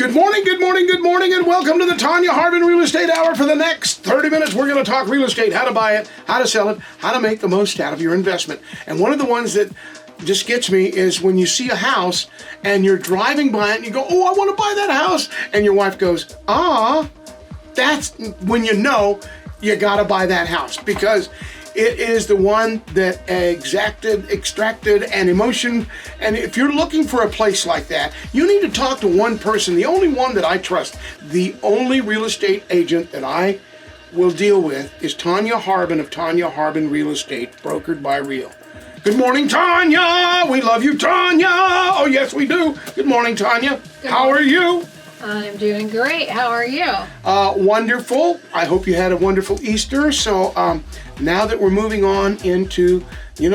Good morning, good morning, good morning, and welcome to the Tonya Harbin Real Estate Hour. For the next 30 minutes, we're going to talk real estate, how to buy it, how to sell it, how to make the most out of your investment. And one of the ones that just gets me is when you see a house and you're driving by it and you go, oh, I want to buy that house. And your wife goes, that's when you know you got to buy that house, because it is the one that extracted an emotion. And if you're looking for a place like that, you need to talk to one person, the only one that I trust. The only real estate agent that I will deal with is Tonya Harbin of Tonya Harbin Real Estate, brokered by Real. Good morning, Tonya. We love you, Tonya. Oh, yes, we do. Good morning, Tonya. How are you? I'm doing great. How are you? Wonderful. I hope you had a wonderful Easter. So now that we're moving on into,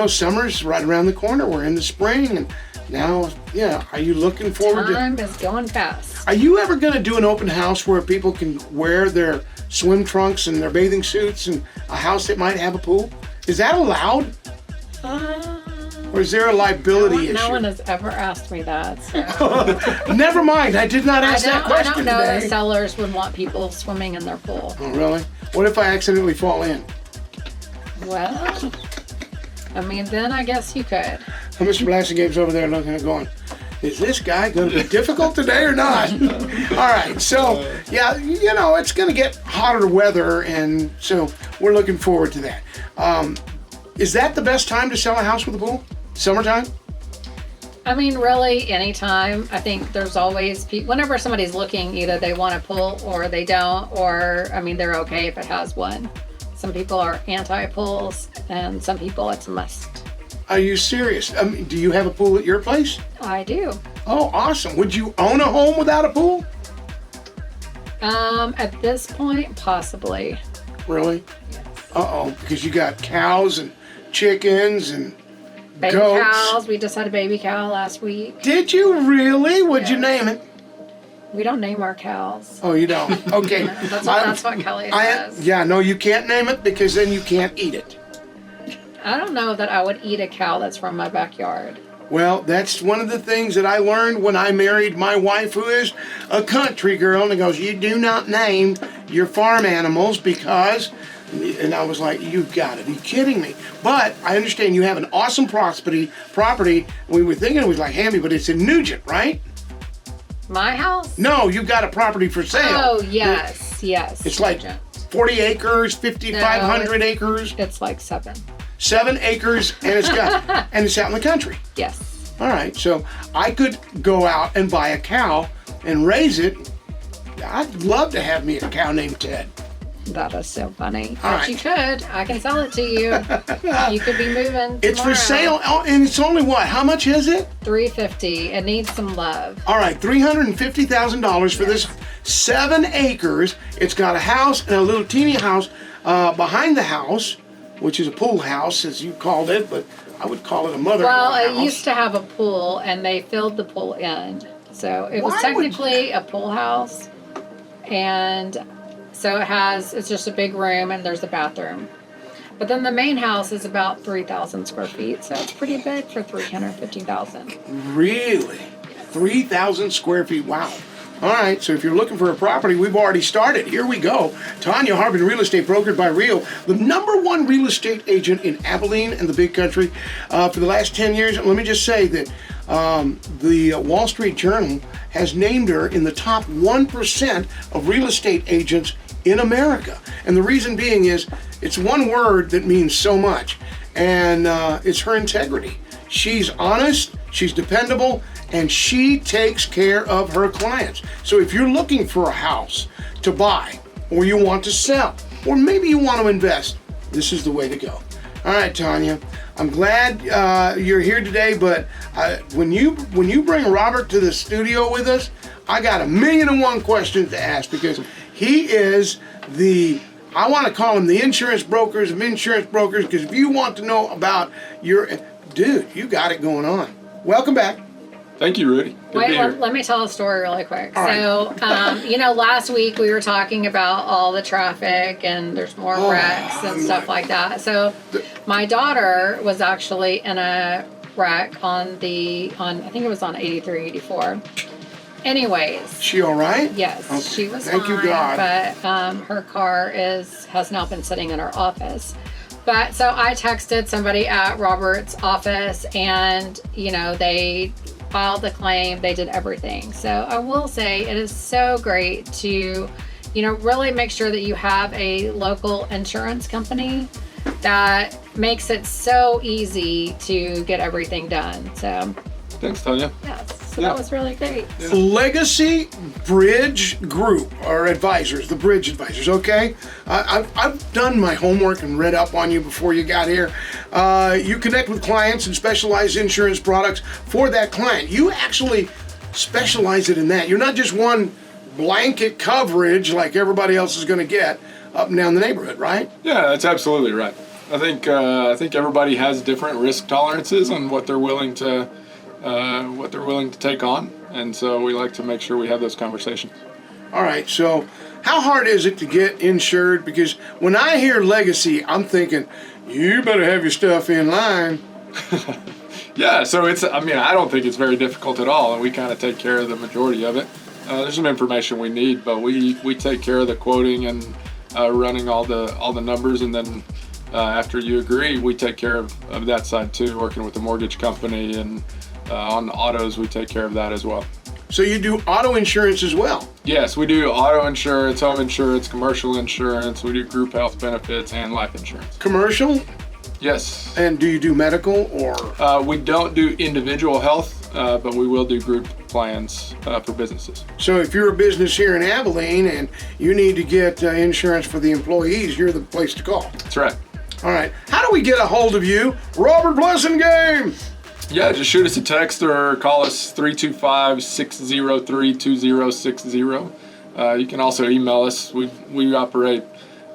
summer's right around the corner. We're in the spring, and now, are you looking forward to... Time is going fast. Are you ever going to do an open house where people can wear their swim trunks and their bathing suits in a house that might have a pool? Is that allowed? Or is there a liability issue? No one has ever asked me that. So. Never mind. I did not ask that question today. I don't know today. that sellers would want people swimming in their pool. Oh, really? What if I accidentally fall in? Well, then I guess you could. Mr. Blasingame's over there looking and going, is this guy going to be difficult today or not? All right. So, it's going to get hotter weather, and so we're looking forward to that. Is that the best time to sell a house with a pool? Summertime? Really, anytime. I think there's always people, whenever somebody's looking, either they want a pool or they don't, or, they're okay if it has one. Some people are anti-pools, and some people it's a must. Are you serious? Do you have a pool at your place? I do. Oh, awesome. Would you own a home without a pool? At this point, possibly. Really? Yes. Uh-oh, because you got cows and chickens and baby goats. Cows. We just had a baby cow last week. Did you really? What'd you name it? We don't name our cows. Oh, you don't? Okay. That's what Kelly says. Yeah, no, you can't name it because then you can't eat it. I don't know that I would eat a cow that's from my backyard. Well, that's one of the things that I learned when I married my wife, who is a country girl, and it goes, you do not name your farm animals because... And I was like, you got to be kidding me. But I understand you have an awesome property. We were thinking it was like Hamby, but it's in Nugent, right? My house? No, you've got a property for sale. Oh, yes. It's like 40 acres, 5,500 acres. It's like 7. 7 acres, and it's got and it's out in the country. Yes. All right, so I could go out and buy a cow and raise it. I'd love to have me a cow named Ted. That is so funny. All but right. You could. I can sell it to you. You could be moving tomorrow. It's for sale, and it's only what? How much is it? $350. It needs some love. All right, $350,000 for this 7 acres. It's got a house and a little teeny house behind the house, which is a pool house, as you called it, but I would call it a mother-in-law house. It used to have a pool, and they filled the pool in. So it was technically a pool house, and so it's just a big room, and there's a bathroom. But then the main house is about 3,000 square feet, so it's pretty big for $350,000. Really? 3,000 square feet, wow. All right, so if you're looking for a property, we've already started. Here we go. Tonya Harbin Real Estate, brokered by Real, the #1 real estate agent in Abilene and the Big Country for the last 10 years. And let me just say that the Wall Street Journal has named her in the top 1% of real estate agents in America. And the reason being is it's one word that means so much, and it's her integrity. She's honest, she's dependable, and she takes care of her clients. So if you're looking for a house to buy, or you want to sell, or maybe you want to invest, this is the way to go. All right, Tonya, I'm glad you're here today, but when you bring Robert to the studio with us, I got 1,000,001 questions to ask, because he is I want to call him the insurance brokers of insurance brokers, because if you want to know about dude, you got it going on. Welcome back. Thank you, Rudy. Let me tell a story really quick. All so, last week we were talking about all the traffic, and there's more wrecks and stuff like that. So my daughter was actually in a wreck on I think it was on 83, 84. Anyways. She all right? Yes, Okay. she was Thank fine, you, God. but her car has not been sitting in her office. But so I texted somebody at Robert's office, and they filed the claim. They did everything. So I will say it is so great to really make sure that you have a local insurance company that makes it so easy to get everything done. So thanks, Tonya. yes, so that was really great. Yeah. Legacy Bridge Group, or advisors, the Bridge Advisors, okay? I've done my homework and read up on you before you got here. You connect with clients and specialize insurance products for that client. You actually specialize it in that. You're not just one blanket coverage like everybody else is going to get up and down the neighborhood, right? Yeah, that's absolutely right. I think everybody has different risk tolerances on what they're willing to take on, and so we like to make sure we have those conversations. All right, so how hard is it to get insured? Because when I hear Legacy, I'm thinking, you better have your stuff in line. Yeah, so I don't think it's very difficult at all, and we kind of take care of the majority of it. There's some information we need, but we take care of the quoting and running all the numbers, and then after you agree, we take care of that side too, working with the mortgage company, and on the autos, we take care of that as well. So you do auto insurance as well? Yes, we do auto insurance, home insurance, commercial insurance. We do group health benefits and life insurance. Commercial? Yes. And do you do medical or? We don't do individual health, but we will do group plans for businesses. So if you're a business here in Abilene and you need to get insurance for the employees, you're the place to call. That's right. All right. How do we get a hold of you? Robert Blasingame! Yeah, just shoot us a text or call us 325-603-2060. You can also email us. We operate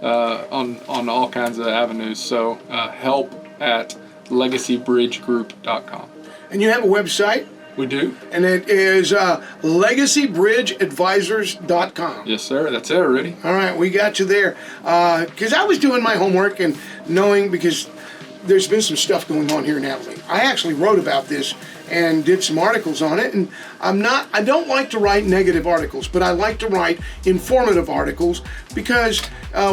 on all kinds of avenues. So help@legacybridgegroup.com. And you have a website? We do. And it is legacybridgeadvisors.com. Yes, sir. That's it already. All right, we got you there. Because I was doing my homework and knowing, because there's been some stuff going on here in Abilene. I actually wrote about this and did some articles on it. And I don't like to write negative articles, but I like to write informative articles because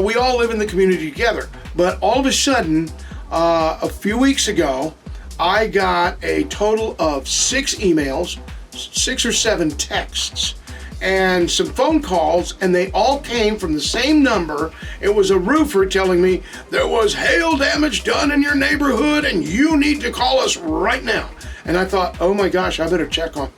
we all live in the community together. But all of a sudden, a few weeks ago, I got a total of 6 emails, 6 or 7 texts, and some phone calls, and they all came from the same number. It was a roofer telling me there was hail damage done in your neighborhood and you need to call us right now. And I thought, oh my gosh, I better check on.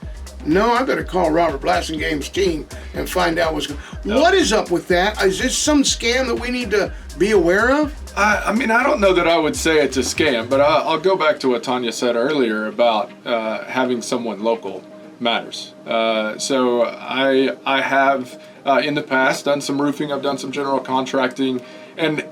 No, I better call Robert Blasingame's team and find out what's going on. What is up with that? Is this some scam that we need to be aware of? I don't know that I would say it's a scam, but I'll go back to what Tonya said earlier about having someone local matters. So I have in the past done some roofing. I've done some general contracting, and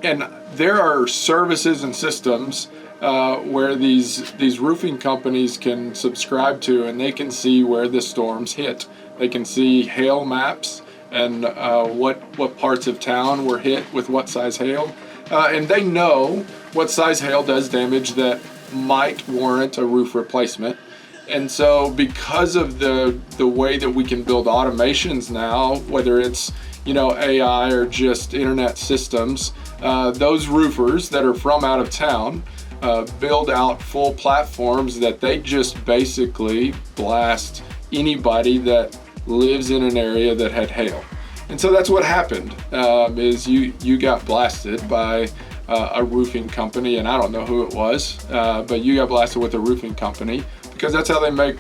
there are services and systems where these roofing companies can subscribe to, and they can see where the storms hit. They can see hail maps and what parts of town were hit with what size hail. And they know what size hail does damage that might warrant a roof replacement. And so because of the way that we can build automations now, whether it's AI or just internet systems, those roofers that are from out of town build out full platforms that they just basically blast anybody that lives in an area that had hail. And so that's what happened, is you got blasted by a roofing company, and I don't know who it was, but you got blasted with a roofing company because that's how they make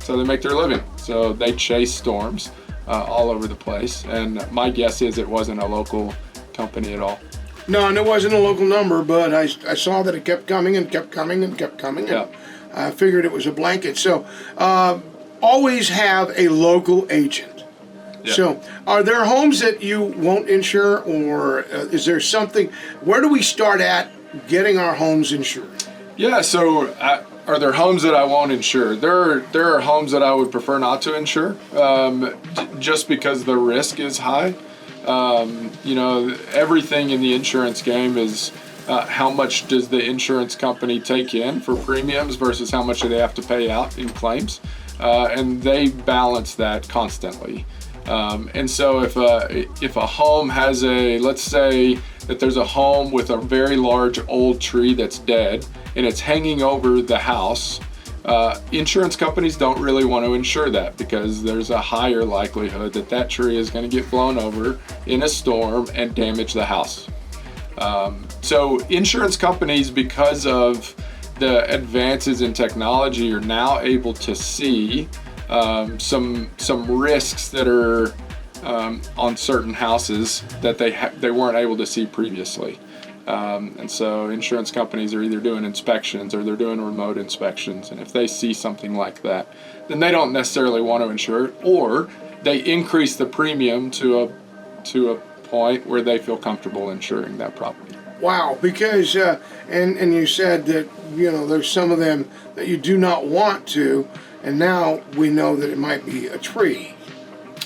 their living. So they chase storms all over the place, and my guess is it wasn't a local company at all. No, and it wasn't a local number, but I saw that it kept coming and kept coming and kept coming. Yeah. And I figured it was a blanket. So always have a local agent. Yeah. So, are there homes that you won't insure, or is there something? Where do we start at getting our homes insured? Yeah. So, are there homes that I won't insure? There are homes that I would prefer not to insure, just because the risk is high. Everything in the insurance game is how much does the insurance company take in for premiums versus how much do they have to pay out in claims. and they balance that constantly. And so if a home has let's say that there's a home with a very large old tree that's dead and it's hanging over the house, insurance companies don't really want to insure that because there's a higher likelihood that that tree is going to get blown over in a storm and damage the house. So insurance companies, because of the advances in technology, are now able to see some risks that are on certain houses that they weren't able to see previously. And so insurance companies are either doing inspections or they're doing remote inspections. And if they see something like that, then they don't necessarily want to insure it, or they increase the premium to a point where they feel comfortable insuring that property. Wow, because and you said that there's some of them that you do not want to, and now we know that it might be a tree.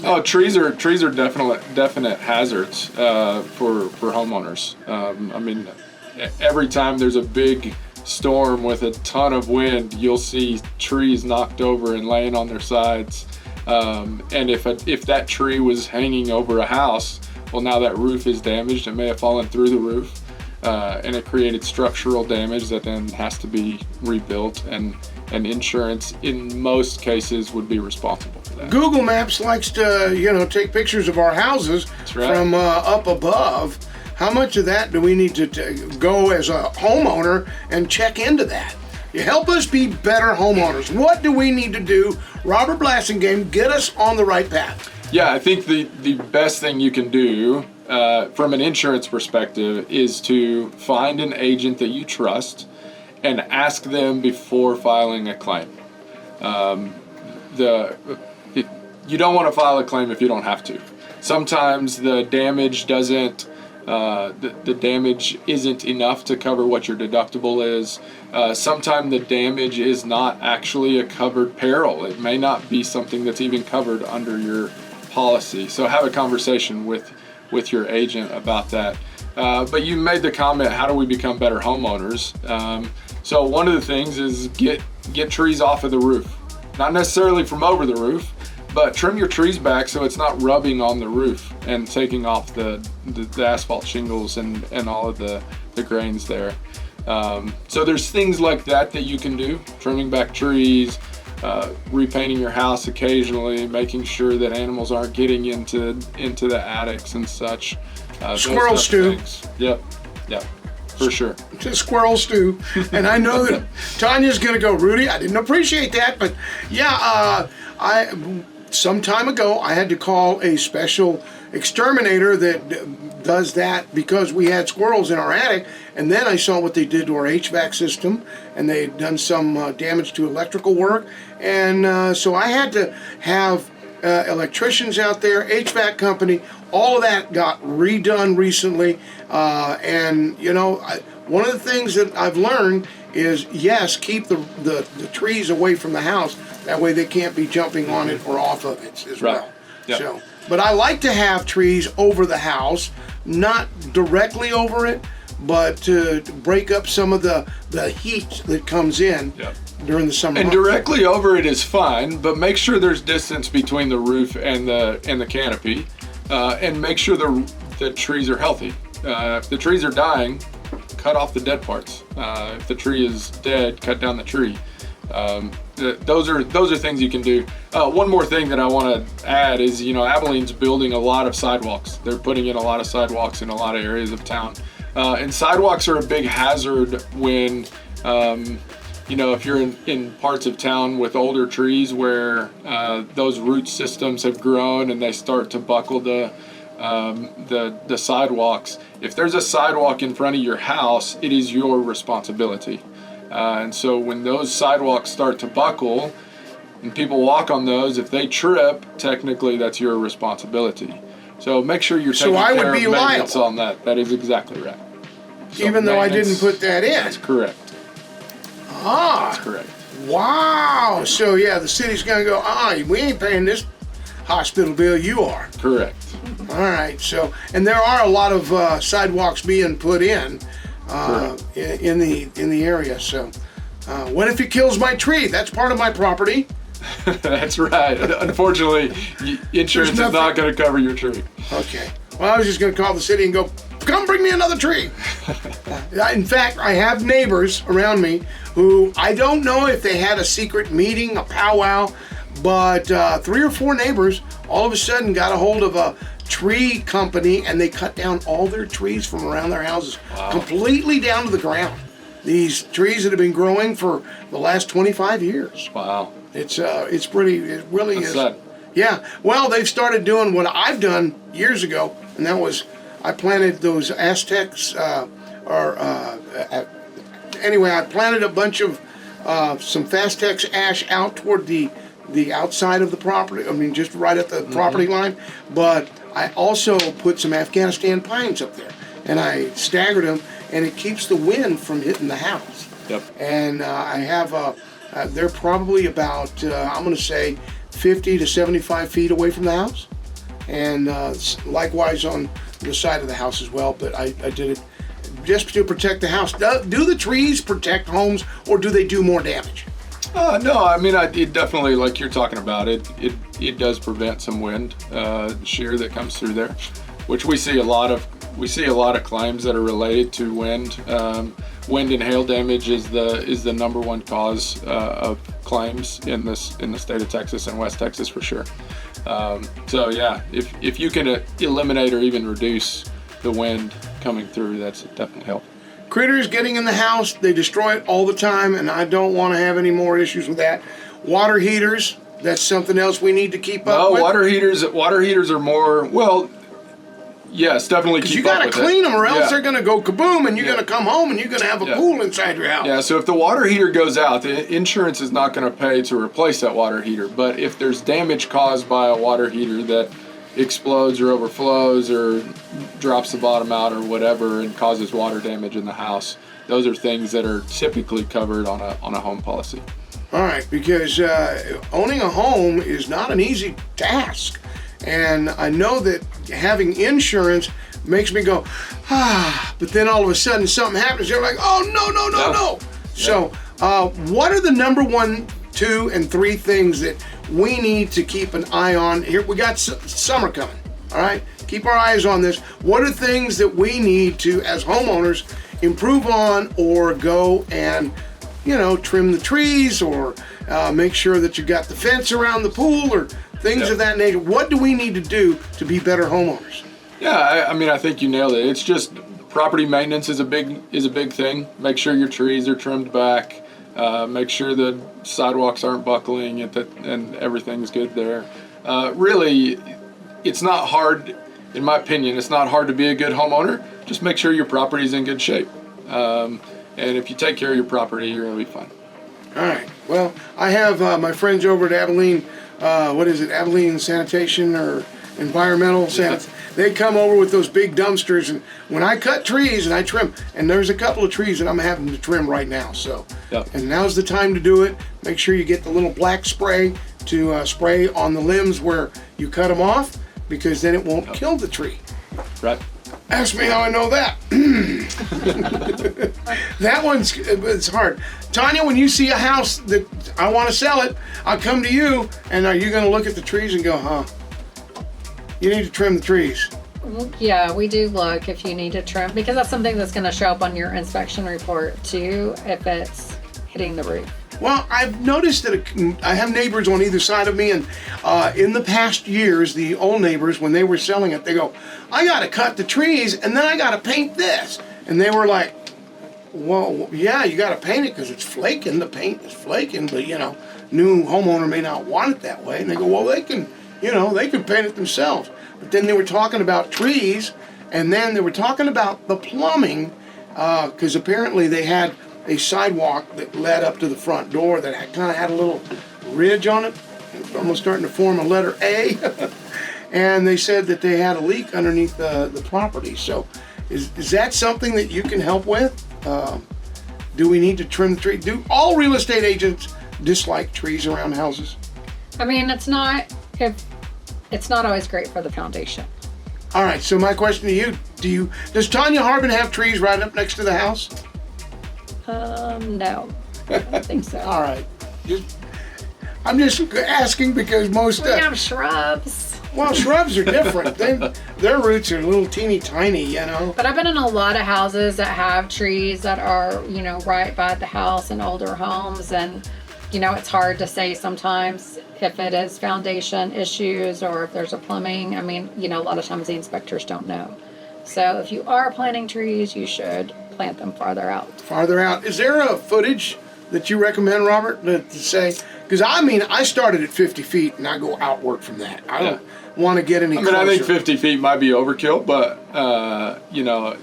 Oh, trees are definite hazards for homeowners. I mean, every time there's a big storm with a ton of wind, you'll see trees knocked over and laying on their sides. And if that tree was hanging over a house, well, now that roof is damaged. It may have fallen through the roof, and it created structural damage that then has to be rebuilt. And insurance, in most cases, would be responsible for that. Google Maps likes to, take pictures of our houses from up above. How much of that do we need to go as a homeowner and check into that? You help us be better homeowners. What do we need to do? Robert Blasingame, get us on the right path. Yeah, I think the best thing you can do from an insurance perspective is to find an agent that you trust and ask them before filing a claim. You don't want to file a claim if you don't have to. Sometimes the damage doesn't. The damage isn't enough to cover what your deductible is. Sometimes the damage is not actually a covered peril. It may not be something that's even covered under your policy. So have a conversation with your agent about that. But you made the comment, how do we become better homeowners? So one of the things is get trees off of the roof. Not necessarily from over the roof, but trim your trees back so it's not rubbing on the roof and taking off the asphalt shingles and all of the grains there. So there's things like that you can do. Trimming back trees, repainting your house occasionally, making sure that animals aren't getting into the attics and such. Squirrel stew. Yep, for sure. Squirrel stew. And I know that Tonya's going to go, Rudy, I didn't appreciate that, but yeah, some time ago, I had to call a special exterminator that does that because we had squirrels in our attic, and then I saw what they did to our HVAC system, and they had done some damage to electrical work, and so I had to have electricians out there, HVAC company, all of that got redone recently, and one of the things that I've learned is, yes, keep the trees away from the house. That way they can't be jumping on it or off of it as well. Yep. So, but I like to have trees over the house, not directly over it, but to break up some of the heat that comes in during the summer and months. Directly over it is fine, but make sure there's distance between the roof and the canopy, and make sure the trees are healthy. If the trees are dying, cut off the dead parts. If the tree is dead, cut down the tree. Those are things you can do. One more thing that I want to add is, Abilene's building a lot of sidewalks. They're putting in a lot of sidewalks in a lot of areas of town. And sidewalks are a big hazard when, if you're in parts of town with older trees where those root systems have grown and they start to buckle the sidewalks. If there's a sidewalk in front of your house, it is your responsibility. And so when those sidewalks start to buckle and people walk on those, if they trip, technically that's your responsibility. So make sure you're taking care of maintenance on that. That is exactly right. So even though I didn't put that in. That's correct. That's correct. Wow. So yeah, the city's going to go, we ain't paying this hospital bill, you are. Correct. All right. So, and there are a lot of sidewalks being put in the area. So, what if it kills my tree? That's part of my property. That's right. Unfortunately, insurance is not going to cover your tree. Okay. Well, I was just going to call the city and go, come bring me another tree. In fact, I have neighbors around me who I don't know if they had a secret meeting, a powwow, but 3 or 4 neighbors all of a sudden got a hold of a tree company and they cut down all their trees from around their houses, completely down to the ground. These trees that have been growing for the last 25 years. Wow. It's pretty, it really That's is. sad. Yeah, well, they've started doing what I've done years ago, and that was I planted those Aztecs, anyway, I planted a bunch of some Fastex ash out toward the outside of the property, I mean, just right at the property line, but I also put some Afghanistan pines up there, and I staggered them, and it keeps the wind from hitting the house. Yep. And I have, they're probably about, I'm going to say, 50 to 75 feet away from the house, and likewise on the side of the house as well, but I did it just to protect the house. Do the trees protect homes, or do they do more damage? No, I mean, it definitely, like you're talking about, it does prevent some wind shear that comes through there, which we see a lot of. We see a lot of claims that are related to wind. Wind and hail damage is the number one cause of claims in the state of Texas and West Texas for sure. So yeah, if you can eliminate or even reduce the wind coming through, that's definitely helpful. Critters getting in the house, they destroy it all the time, and I don't want to have any more issues with that. Water heaters, that's something else we need to keep up with. Water heaters are more, well, yes, definitely keep up with it. You got to clean them, or else they're going to go kaboom, and you're going to come home and you're going to have a pool inside your house. Yeah, so if the water heater goes out, the insurance is not going to pay to replace that water heater. But if there's damage caused by a water heater that explodes or overflows or drops the bottom out or whatever and causes water damage in the house, those are things that are typically covered on a home policy. All right, because owning a home is not an easy task. And I know that having insurance makes me go, but then all of a sudden something happens. You're like, oh, no. So what are the number 1, 2, and 3 things that we need to keep an eye on? Here, we got summer coming, all right? Keep our eyes on this. What are things that we need to, as homeowners, improve on, or go and, trim the trees, or make sure that you got the fence around the pool, or things of that nature? What do we need to do to be better homeowners? Yeah, I mean, I think you nailed it. It's just property maintenance is a big thing. Make sure your trees are trimmed back. Make sure the sidewalks aren't buckling and everything's good there. Really, it's not hard, in my opinion. It's not hard to be a good homeowner. Just make sure your property's in good shape. And if you take care of your property, you're going to be fine. All right. Well, I have my friends over at Abilene. Abilene Sanitation or Environmental Sanitation. They come over with those big dumpsters, and when I cut trees and I trim, and there's a couple of trees that I'm having to trim right now, so, and now's the time to do it. Make sure you get the little black spray to spray on the limbs where you cut them off, because then it won't kill the tree. Right. Ask me how I know that. That it's hard. Tonya, when you see a house that I want to sell it, I'll come to you, and are you going to look at the trees and go, you need to trim the trees? Yeah, we do look if you need to trim, because that's something that's going to show up on your inspection report too, if it's hitting the roof. Well, I've noticed that I have neighbors on either side of me, and in the past years, the old neighbors, when they were selling it, they go, I got to cut the trees, and then I got to paint this. And they were like, well, yeah, you got to paint it because it's flaking. The paint is flaking, but, new homeowner may not want it that way. And they go, well, they can paint it themselves. But then they were talking about trees, and then they were talking about the plumbing, because apparently they had a sidewalk that led up to the front door that kind of had a little ridge on it. It's almost starting to form a letter A. And they said that they had a leak underneath the property. So is that something that you can help with? Do we need to trim the tree? Do all real estate agents dislike trees around houses? I mean, it's not always great for the foundation. All right, so my question to you, does Tonya Harbin have trees right up next to the house? No, I don't think so. All right. I'm just asking because most... We have shrubs. Well, shrubs are different. Their roots are a little teeny tiny, you know. But I've been in a lot of houses that have trees that are, you know, right by the house in older homes. And, you know, it's hard to say sometimes if it is foundation issues or if there's a plumbing. I mean, you know, a lot of times the inspectors don't know. So if you are planting trees, you should plant them farther out. Farther out. Is there a footage that you recommend, Robert, to say? Because, I mean, I started at 50 feet and I go outward from that. I don't want to get any closer. I think 50 feet might be overkill, but, you know,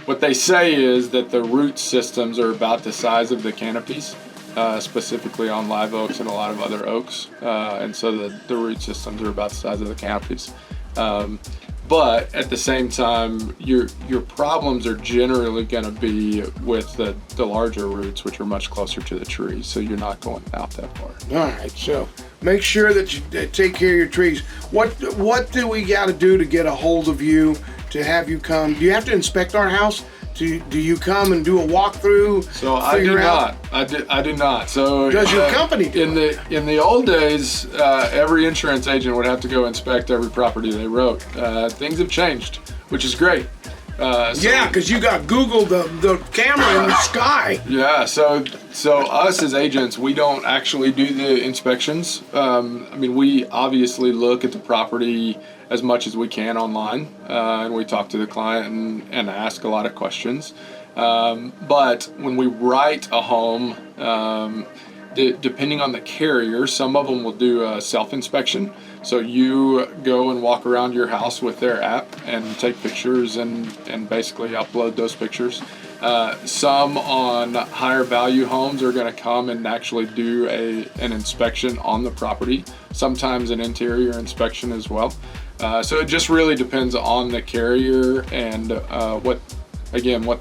what they say is that the root systems are about the size of the canopies, specifically on live oaks and a lot of other oaks. And so the root systems are about the size of the canopies. But at the same time, your problems are generally going to be with the larger roots, which are much closer to the tree, so you're not going out that far. All right, so make sure that you take care of your trees. What do we got to do to get a hold of you, to have you come? Do you have to inspect our house? Do you come and do a walkthrough? So I do not. I do not. So does your company do it? In the old days, every insurance agent would have to go inspect every property they wrote. Things have changed, which is great. Yeah, because you got Google, the camera in the sky. Yeah, so us as agents, we don't actually do the inspections. I mean, we obviously look at the property as much as we can online, and we talk to the client and ask a lot of questions. But when we write a home, depending on the carrier, some of them will do a self-inspection. So you go and walk around your house with their app and take pictures and basically upload those pictures. Some on higher value homes are going to come and actually do an inspection on the property, sometimes an interior inspection as well. So it just really depends on the carrier and what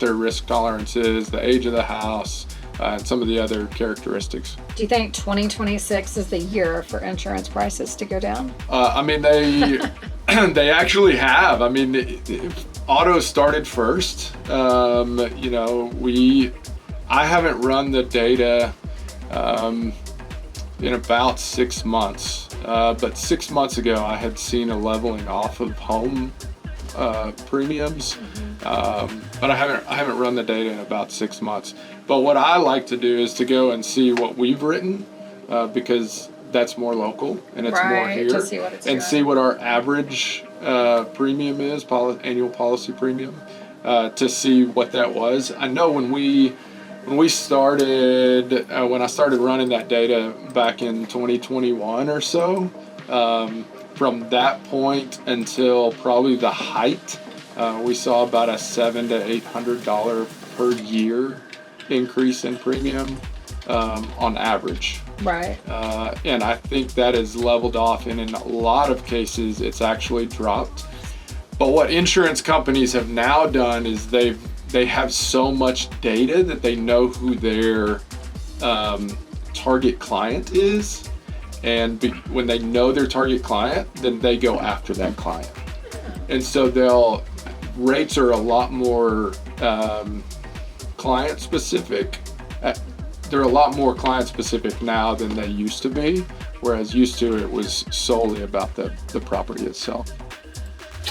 their risk tolerance is, the age of the house, and some of the other characteristics. Do you think 2026 is the year for insurance prices to go down? I mean, they they actually have. I mean, auto started first. You know, I haven't run the data in about 6 months, but 6 months ago I had seen a leveling off of home premiums, but I haven't run the data in about 6 months. But what I like to do is to go and see what we've written, because that's more local and it's more here, to see what it's doing. see what our average premium is, annual policy premium, to see what that was. I know when I started running that data back in 2021 or so, from that point until probably the height, we saw about a $700 to $800 per year increase in premium on average. Right. And I think that is leveled off, and in a lot of cases it's actually dropped. But what insurance companies have now done is they have so much data that they know who their target client is, and when they know their target client, then they go after that client. And so rates are a lot more client specific. They're a lot more client specific now than they used to be, whereas used to it was solely about the property itself.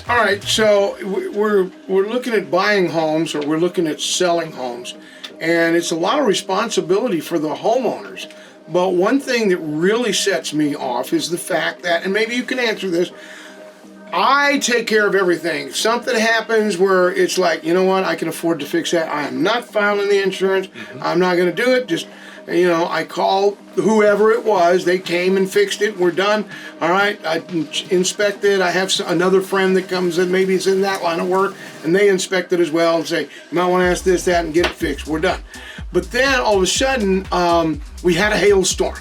All right, so we're looking at buying homes, or we're looking at selling homes, and it's a lot of responsibility for the homeowners. But one thing that really sets me off is the fact that, and maybe you can answer this, I take care of everything. If something happens where it's like, you know what, I can afford to fix that, I am not filing the insurance, I'm not going to do it, just, you know, I call whoever it was, they came and fixed it, we're done. All right, I inspected, I have another friend that comes in, maybe it's in that line of work, and they inspect it as well and say, you might want to ask this, that, and get it fixed, we're done. But then all of a sudden, we had a hailstorm.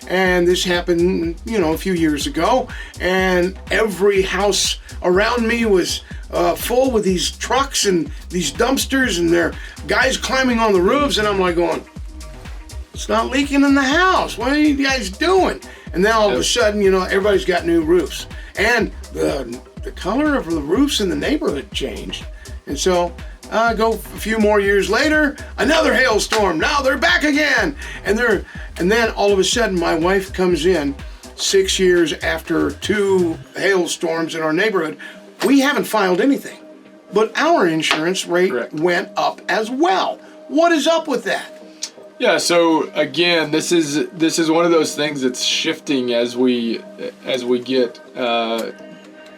And this happened, you know, a few years ago, and every house around me was full with these trucks and these dumpsters, and there are guys climbing on the roofs, and I'm like going, it's not leaking in the house. What are you guys doing? And then all of a sudden, you know, everybody's got new roofs, and the color of the roofs in the neighborhood changed. And so Go a few more years later, another hailstorm. Now they're back again, and then all of a sudden, my wife comes in 6 years after 2 hailstorms in our neighborhood. We haven't filed anything, but our insurance rate Correct. went up as well. What is up with that? Yeah, so again, this is one of those things that's shifting as we get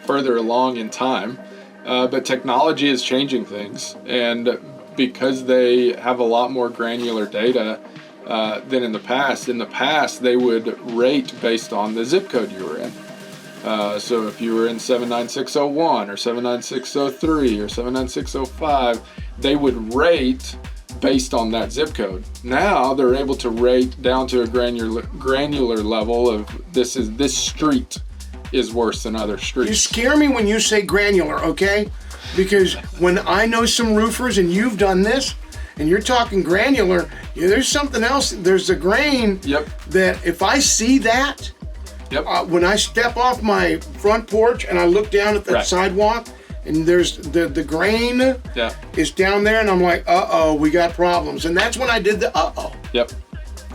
further along in time. But technology is changing things, and because they have a lot more granular data than in the past. In the past, they would rate based on the zip code you were in. So if you were in 79601 or 79603 or 79605, they would rate based on that zip code. Now they're able to rate down to a granular level of this street is worse than other streets. You scare me when you say granular, okay? Because when I know some roofers and you've done this and you're talking granular, there's something else. There's a grain that if I see that, when I step off my front porch and I look down at that sidewalk, and there's the grain is down there, and I'm like, we got problems. And that's when I did the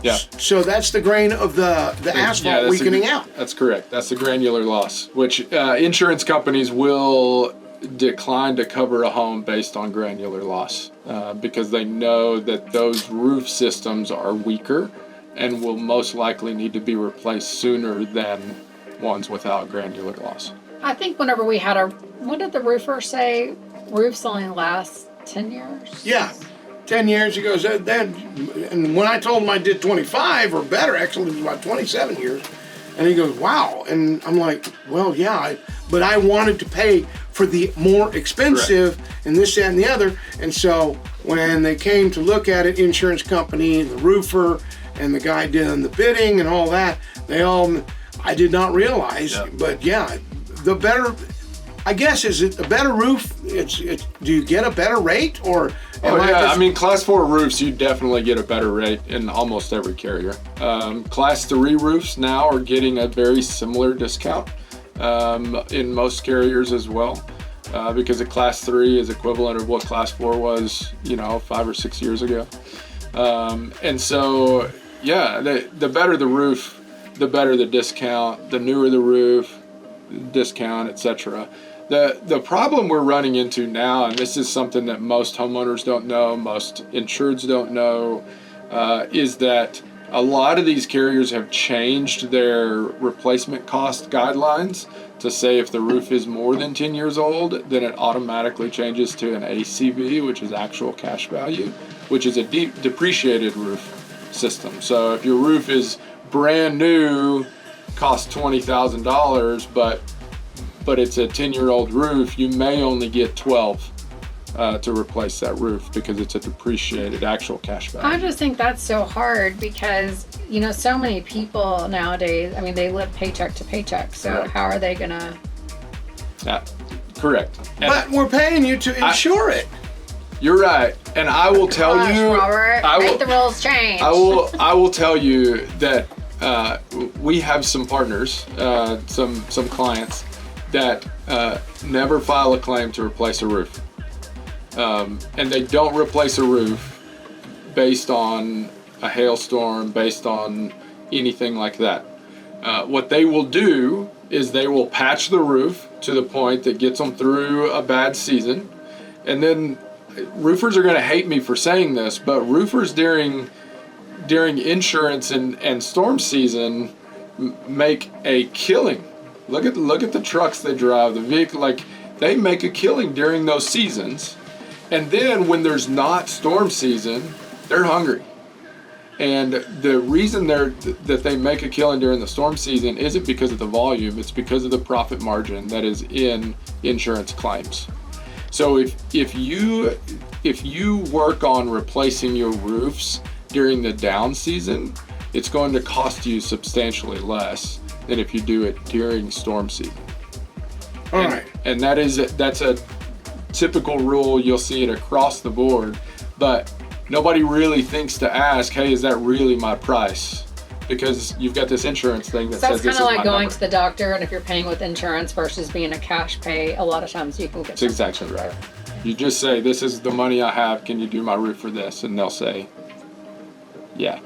Yeah. So that's the grain of the asphalt weakening out. That's correct. That's the granular loss, which insurance companies will decline to cover a home based on granular loss because they know that those roof systems are weaker and will most likely need to be replaced sooner than ones without granular loss. I think whenever we had what did the roofer say? Roofs only last 10 years? Yeah, 10 years. He goes, and when I told him I did 25 or better, actually it was about 27 years. And he goes, wow. And I'm like, well, yeah, but I wanted to pay for the more expensive and this, that, and the other. And so when they came to look at it, insurance company, the roofer, and the guy doing the bidding and all that, I did not realize, but yeah, the better, I guess, is it a better roof? Do you get a better rate or? I mean, class 4 roofs, you definitely get a better rate in almost every carrier. Class 3 roofs now are getting a very similar discount in most carriers as well, because a class 3 is equivalent of what class 4 was, 5 or 6 years ago. And so, the better the roof, the better the discount, the newer the roof, discount, etc. The problem we're running into now, and this is something that most homeowners don't know, most insureds don't know, is that a lot of these carriers have changed their replacement cost guidelines to say if the roof is more than 10 years old, then it automatically changes to an ACV, which is actual cash value, which is a depreciated roof system. So if your roof is brand new, costs $20,000, but it's a 10-year-old roof, you may only get 12 to replace that roof because it's a depreciated actual cash value. I just think that's so hard because so many people nowadays, I mean, they live paycheck to paycheck, so how are they gonna? Correct. But we're paying you to insure it. You're right, and I will tell you, Robert, make the rules change. I will tell you that we have some partners, some clients that never file a claim to replace a roof, and they don't replace a roof based on a hailstorm, based on anything like that. What they will do is they will patch the roof to the point that gets them through a bad season, and then roofers are going to hate me for saying this, but roofers during insurance and storm season make a killing. Look at the trucks they drive, the vehicle, they make a killing during those seasons. And then when there's not storm season, they're hungry. And the reason that they make a killing during the storm season isn't because of the volume, it's because of the profit margin that is in insurance claims. So if you work on replacing your roofs during the down season, it's going to cost you substantially less than if you do it during storm season. All right. And that's a typical rule. You'll see it across the board, but nobody really thinks to ask, hey, is that really my price? Because you've got this insurance thing that says this is my number. That's kind of like going to the doctor, and if you're paying with insurance versus being a cash pay, a lot of times you can get. That's exactly right. You just say, this is the money I have, can you do my roof for this? And they'll say, yeah.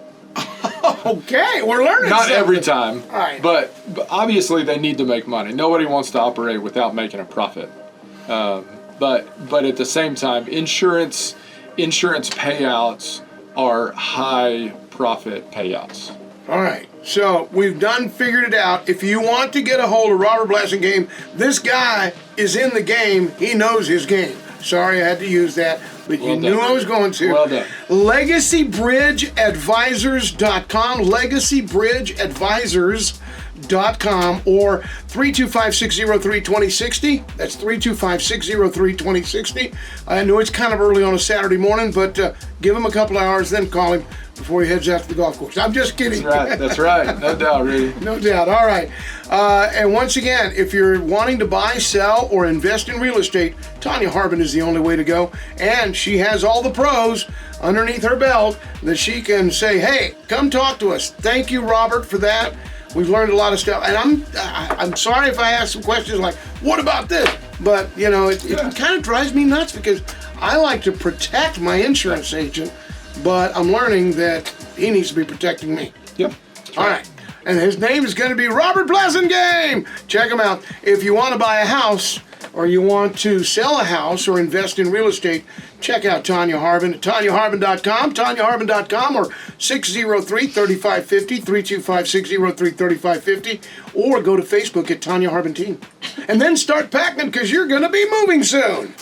Okay, we're learning Not something. every time, All right. but obviously they need to make money. Nobody wants to operate without making a profit. But at the same time, insurance payouts are high profit payouts. All right, so we've figured it out. If you want to get a hold of Robert Blasingame, this guy is in the game. He knows his game. Sorry I had to use that, but Well you knew done. I was going to. Well done. LegacyBridgeAdvisors.com, LegacyBridgeAdvisors.com, or 325-603-2060. That's 325-603-2060. I know it's kind of early on a Saturday morning, but give him a couple hours, then call him before he heads out to the golf course. I'm just kidding. That's right. No doubt, Rudy. No doubt. All right. And once again, if you're wanting to buy, sell, or invest in real estate, Tonya Harbin is the only way to go. And she has all the pros underneath her belt that she can say, hey, come talk to us. Thank you, Robert, for that. We've learned a lot of stuff. And I'm sorry if I ask some questions like, what about this? But, you know, it kind of drives me nuts because I like to protect my insurance agent, but I'm learning that he needs to be protecting me. Yep. All right. And his name is going to be Robert Blasingame. Check him out. If you want to buy a house or you want to sell a house or invest in real estate, check out Tonya Harbin at TonyaHarbin.com, TonyaHarbin.com, or 603-3550, 325-603-3550, or go to Facebook at Tonya Harbin Team. And then start packing because you're going to be moving soon.